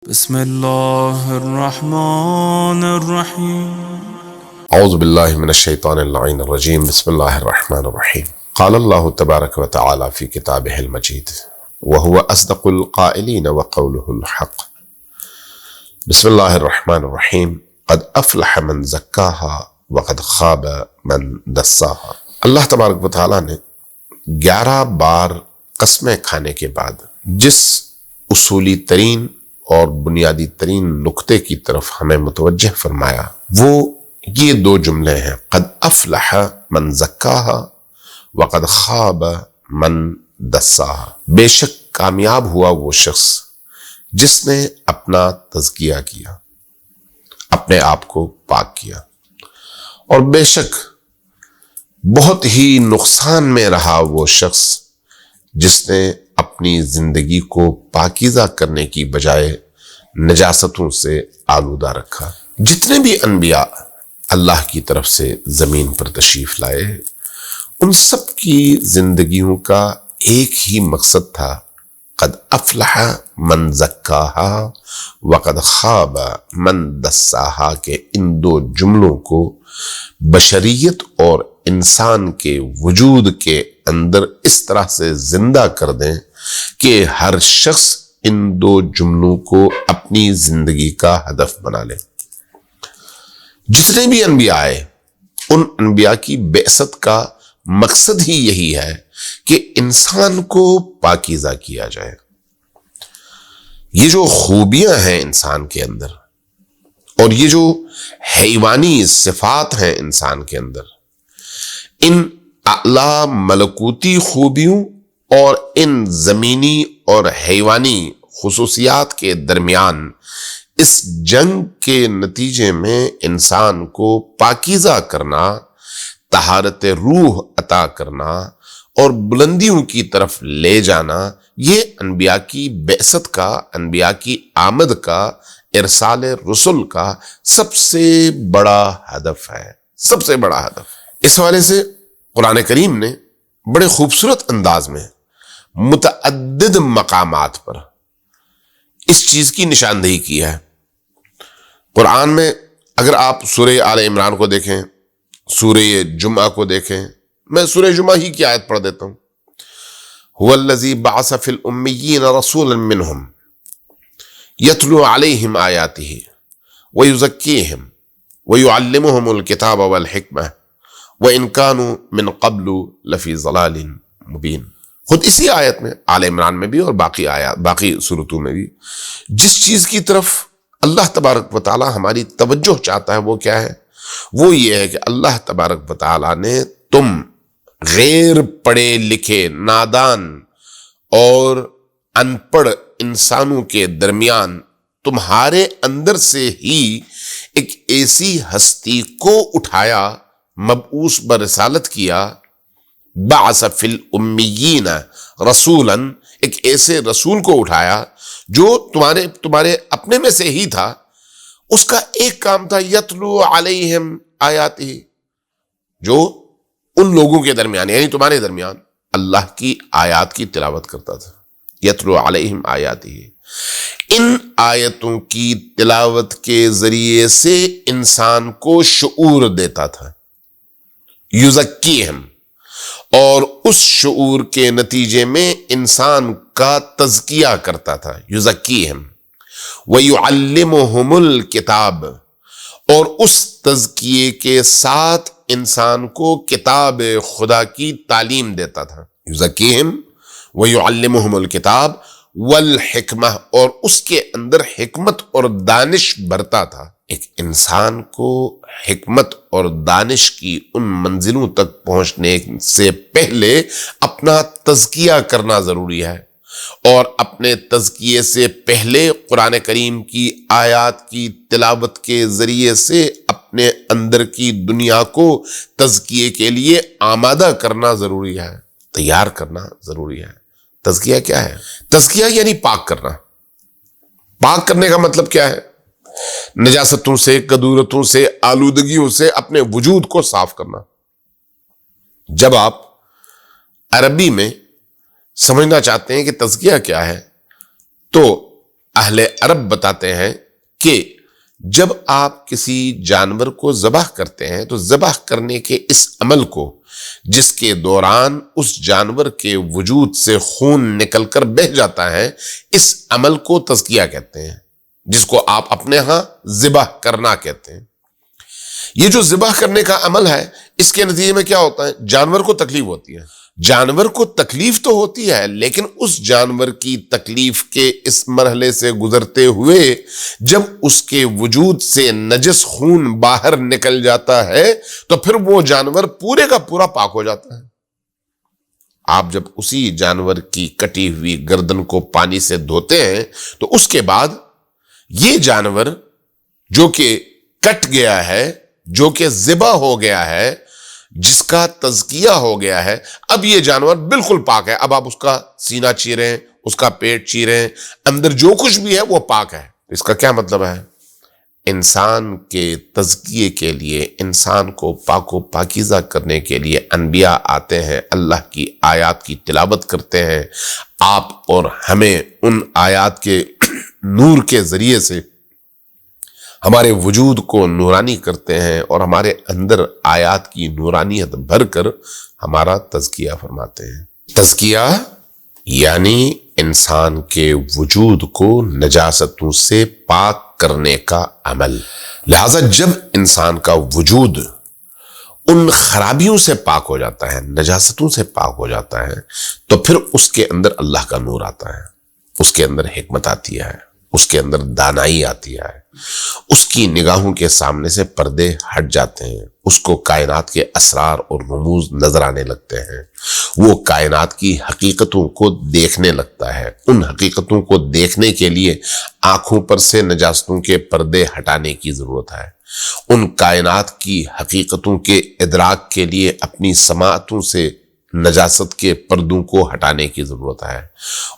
بسم الله الرحمن الرحيم. اعوذ باللہ من الشیطان اللعین الرجیم بسم اللہ الرحمن الرحیم قال اللہ تبارک وتعالی فی کتابہ المجید وهو اصدق القائلین وقوله الحق بسم اللہ الرحمن الرحیم قد افلح من زکاها وقد خاب من دساها۔ اللہ تبارک وتعالی نے 11 بار قسمیں کھانے کے بعد جس اصولی ترین اور بنیادی ترین نقطے کی طرف ہمیں متوجہ فرمایا وہ یہ 2 جملے ہیں، قد افلح من زکاها وقد خاب من دساها۔ بے شک کامیاب ہوا وہ شخص جس نے اپنا تزکیہ کیا، اپنے آپ کو پاک کیا، اور بے شک بہت ہی نقصان میں رہا وہ شخص جس نے اپنی زندگی کو پاکیزہ کرنے کی بجائے نجاستوں سے آلودہ رکھا۔ جتنے بھی انبیاء اللہ کی طرف سے زمین پر تشریف لائے، ان سب کی زندگیوں کا ایک ہی مقصد تھا، قد افلح من زکاها وقد خاب من دساها، کہ ان 2 جملوں کو بشریت اور انسان کے وجود کے اندر اس طرح سے زندہ کر دیں کہ ہر شخص ان 2 جملوں کو اپنی زندگی کا ہدف بنا لے۔ جتنے بھی انبیاء آئے، ان انبیاء کی بعثت کا مقصد ہی یہی ہے کہ انسان کو پاکیزہ کیا جائے۔ یہ جو خوبیاں ہیں انسان کے اندر اور یہ جو حیوانی صفات ہیں انسان کے اندر، ان اعلیٰ ملکوتی خوبیوں اور ان زمینی اور حیوانی خصوصیات کے درمیان اس جنگ کے نتیجے میں انسان کو پاکیزہ کرنا، طہارت روح عطا کرنا اور بلندیوں کی طرف لے جانا، یہ انبیاء کی بعثت کا، انبیاء کی آمد کا، ارسال رسل کا سب سے بڑا ہدف ہے، سب سے بڑا ہدف۔ اس حوالے سے قرآن کریم نے بڑے خوبصورت انداز میں متعدد مقامات پر اس چیز کی نشاندہی کی ہے۔ قرآن میں اگر آپ سورہ آل عمران کو دیکھیں، سورہ جمعہ کو دیکھیں، میں سورہ جمعہ ہی کی آیت پڑھ دیتا ہوں۔ هو الذی بعث فی الامیین رسولا منہم یتلو علیہم آیاتہ ویزکیہم ویعلمہم الکتاب والحکمہ وَإِن كَانُوا مِن قَبْلُ لَفِي ضَلَالٍ مُبِينٍ۔ خود اسی آیت میں، آل عمران میں بھی اور باقی صورتوں میں بھی، جس چیز کی طرف اللہ تبارک و تعالی ہماری توجہ چاہتا ہے وہ کیا ہے؟ وہ یہ ہے کہ اللہ تبارک و تعالی نے تم غیر پڑھے لکھے، نادان اور ان پڑھ انسانوں کے درمیان تمہارے اندر سے ہی ایک ایسی ہستی کو اٹھایا، مبعوث برسالت کیا، بعث فی الامیین رسولا، ایک ایسے رسول کو اٹھایا جو تمہارے اپنے میں سے ہی تھا۔ اس کا ایک کام تھا یتلو علیہم آیاتہ، جو ان لوگوں کے درمیان یعنی تمہارے درمیان اللہ کی آیات کی تلاوت کرتا تھا۔ یتلو علیہم آیاتہ، ان آیتوں کی تلاوت کے ذریعے سے انسان کو شعور دیتا تھا، یزکیہم، اور اس شعور کے نتیجے میں انسان کا تزکیہ کرتا تھا، یزکیہم، ویعلمہم الکتاب، اور اس تزکیے کے ساتھ انسان کو کتاب خدا کی تعلیم دیتا تھا، یزکیہم ویعلمہم الکتاب والحکمہ، اور اس کے اندر حکمت اور دانش بھرتا تھا۔ ایک انسان کو حکمت اور دانش کی ان منزلوں تک پہنچنے سے پہلے اپنا تزکیہ کرنا ضروری ہے، اور اپنے تزکیے سے پہلے قرآن کریم کی آیات کی تلاوت کے ذریعے سے اپنے اندر کی دنیا کو تزکیے کے لیے آمادہ کرنا ضروری ہے، تیار کرنا ضروری ہے۔ تزکیہ کیا ہے؟ تزکیہ یعنی پاک کرنا۔ پاک کرنے کا مطلب کیا ہے؟ نجاستوں سے، کدورتوں سے، آلودگیوں سے اپنے وجود کو صاف کرنا۔ جب آپ عربی میں سمجھنا چاہتے ہیں کہ تزکیہ کیا ہے، تو اہل عرب بتاتے ہیں کہ جب آپ کسی جانور کو ذبح کرتے ہیں تو ذبح کرنے کے اس عمل کو، جس کے دوران اس جانور کے وجود سے خون نکل کر بہہ جاتا ہے، اس عمل کو تزکیہ کہتے ہیں، جس کو آپ اپنے ہاں ذبح کرنا کہتے ہیں۔ یہ جو ذبح کرنے کا عمل ہے، اس کے نتیجے میں کیا ہوتا ہے؟ جانور کو تکلیف ہوتی ہے۔ جانور کو تکلیف تو ہوتی ہے، لیکن اس جانور کی تکلیف کے اس مرحلے سے گزرتے ہوئے جب اس کے وجود سے نجس خون باہر نکل جاتا ہے تو پھر وہ جانور پورے کا پورا پاک ہو جاتا ہے۔ آپ جب اسی جانور کی کٹی ہوئی گردن کو پانی سے دھوتے ہیں تو اس کے بعد یہ جانور جو کہ کٹ گیا ہے، جو کہ ذبح ہو گیا ہے، جس کا تزکیہ ہو گیا ہے، اب یہ جانور بالکل پاک ہے۔ اب آپ اس کا سینہ چیریں، اس کا پیٹ چیریں، اندر جو کچھ بھی ہے وہ پاک ہے۔ اس کا کیا مطلب ہے؟ انسان کے تزکیے کے لیے، انسان کو پاک و پاکیزہ کرنے کے لیے انبیاء آتے ہیں، اللہ کی آیات کی تلاوت کرتے ہیں، آپ اور ہمیں ان آیات کے نور کے ذریعے سے ہمارے وجود کو نورانی کرتے ہیں اور ہمارے اندر آیات کی نورانیت بھر کر ہمارا تزکیہ فرماتے ہیں۔ تزکیہ یعنی انسان کے وجود کو نجاستوں سے پاک کرنے کا عمل۔ لہذا جب انسان کا وجود ان خرابیوں سے پاک ہو جاتا ہے، نجاستوں سے پاک ہو جاتا ہے، تو پھر اس کے اندر اللہ کا نور آتا ہے، اس کے اندر حکمت آتی ہے، اس کے اندر دانائی آتی ہے، اس کی نگاہوں کے سامنے سے پردے ہٹ جاتے ہیں، اس کو کائنات کے اسرار اور رموز نظر آنے لگتے ہیں، وہ کائنات کی حقیقتوں کو دیکھنے لگتا ہے۔ ان حقیقتوں کو دیکھنے کے لیے آنکھوں پر سے نجاستوں کے پردے ہٹانے کی ضرورت ہے، ان کائنات کی حقیقتوں کے ادراک کے لیے اپنی سماعتوں سے نجاست کے پردوں کو ہٹانے کی ضرورت ہے،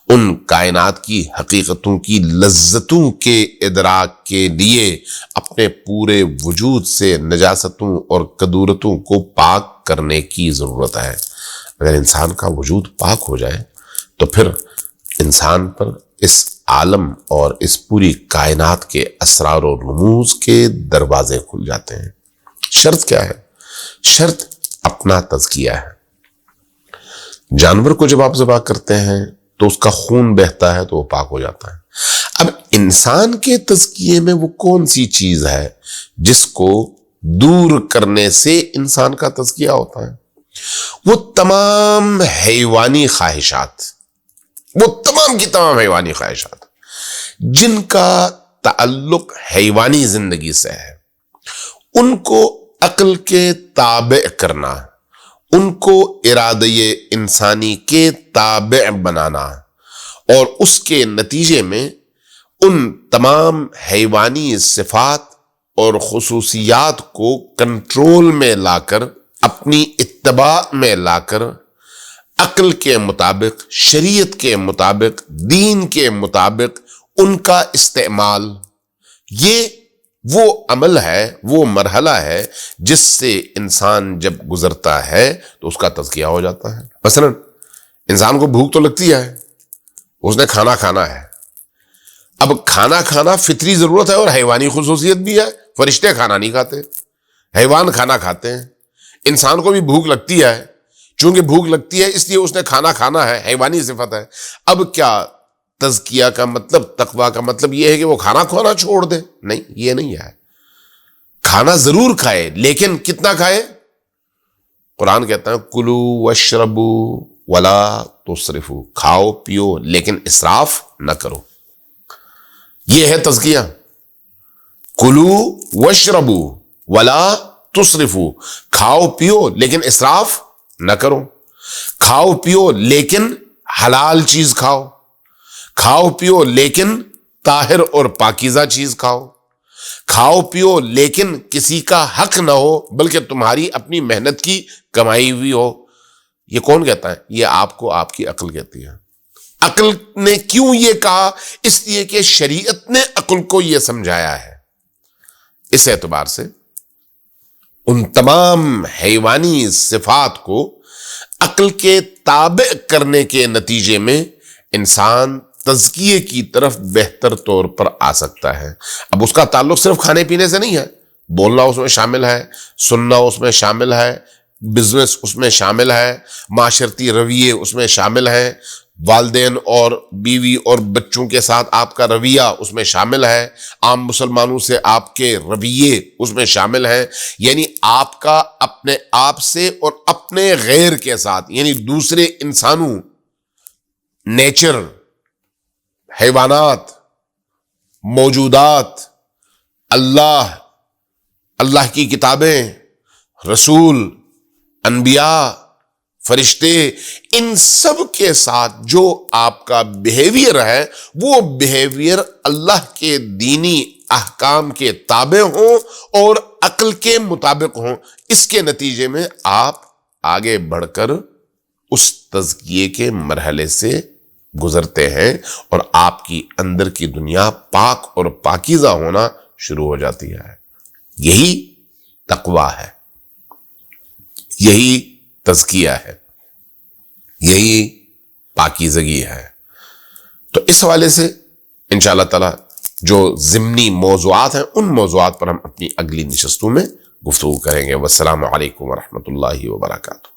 ان کائنات کی حقیقتوں کی لذتوں کے ادراک کے لیے اپنے پورے وجود سے نجاستوں اور کدورتوں کو پاک کرنے کی ضرورت ہے۔ اگر انسان کا وجود پاک ہو جائے تو پھر انسان پر اس عالم اور اس پوری کائنات کے اسرار و رموز کے دروازے کھل جاتے ہیں۔ شرط کیا ہے؟ شرط اپنا تزکیہ ہے۔ جانور کو جب آپ ذبح کرتے ہیں تو اس کا خون بہتا ہے تو وہ پاک ہو جاتا ہے۔ اب انسان کے تزکیے میں وہ کون سی چیز ہے جس کو دور کرنے سے انسان کا تزکیہ ہوتا ہے؟ وہ تمام حیوانی خواہشات، وہ تمام کی تمام حیوانی خواہشات جن کا تعلق حیوانی زندگی سے ہے، ان کو عقل کے تابع کرنا، ان کو ارادہ انسانی کے تابع بنانا، اور اس کے نتیجے میں ان تمام حیوانی صفات اور خصوصیات کو کنٹرول میں لا کر، اپنی اتباع میں لا کر، عقل کے مطابق، شریعت کے مطابق، دین کے مطابق ان کا استعمال، یہ وہ عمل ہے، وہ مرحلہ ہے جس سے انسان جب گزرتا ہے تو اس کا تزکیہ ہو جاتا ہے۔ مثلا انسان کو بھوک تو لگتی ہے، اس نے کھانا کھانا ہے۔ اب کھانا کھانا فطری ضرورت ہے اور حیوانی خصوصیت بھی ہے۔ فرشتے کھانا نہیں کھاتے، حیوان کھانا کھاتے ہیں۔ انسان کو بھی بھوک لگتی ہے، چونکہ بھوک لگتی ہے اس لیے اس نے کھانا کھانا ہے، حیوانی صفت ہے۔ اب کیا تزکیہ کا مطلب، تقویٰ کا مطلب یہ ہے کہ وہ کھانا کھانا چھوڑ دے؟ نہیں، یہ نہیں ہے۔ کھانا ضرور کھائے، لیکن کتنا کھائے؟ قرآن کہتا ہے کلو واشربو ولا تسرفو، کھاؤ پیو لیکن اسراف نہ کرو۔ یہ ہے تزکیہ۔ کلو واشربو ولا تسرفو، کھاؤ پیو لیکن اسراف نہ کرو۔ کھاؤ پیو لیکن حلال چیز کھاؤ، کھاؤ پیو لیکن طاہر اور پاکیزہ چیز کھاؤ، کھاؤ پیو لیکن کسی کا حق نہ ہو بلکہ تمہاری اپنی محنت کی کمائی ہوئی ہو۔ یہ کون کہتا ہے؟ یہ آپ کو آپ کی عقل کہتی ہے۔ عقل نے کیوں یہ کہا؟ اس لیے کہ شریعت نے عقل کو یہ سمجھایا ہے۔ اس اعتبار سے ان تمام حیوانی صفات کو عقل کے تابع کرنے کے نتیجے میں انسان تزکیے کی طرف بہتر طور پر آ سکتا ہے۔ اب اس کا تعلق صرف کھانے پینے سے نہیں ہے، بولنا اس میں شامل ہے، سننا اس میں شامل ہے، بزنس اس میں شامل ہے، معاشرتی رویے اس میں شامل ہیں، والدین اور بیوی اور بچوں کے ساتھ آپ کا رویہ اس میں شامل ہے، عام مسلمانوں سے آپ کے رویے اس میں شامل ہیں، یعنی آپ کا اپنے آپ سے اور اپنے غیر کے ساتھ، یعنی دوسرے انسانوں، نیچر، حیوانات، موجودات، اللہ کی کتابیں، رسول، انبیاء، فرشتے، ان سب کے ساتھ جو آپ کا بیہیویئر ہے وہ بیہیویئر اللہ کے دینی احکام کے تابع ہوں اور عقل کے مطابق ہوں۔ اس کے نتیجے میں آپ آگے بڑھ کر اس تزکیے کے مرحلے سے گزرتے ہیں اور آپ کی اندر کی دنیا پاک اور پاکیزہ ہونا شروع ہو جاتی ہے۔ یہی تقویٰ ہے، یہی تزکیہ ہے، یہی پاکیزگی ہے۔ تو اس حوالے سے انشاءاللہ تعالی جو ضمنی موضوعات ہیں ان موضوعات پر ہم اپنی اگلی نشستوں میں گفتگو کریں گے۔ والسلام علیکم ورحمۃ اللہ وبرکاتہ۔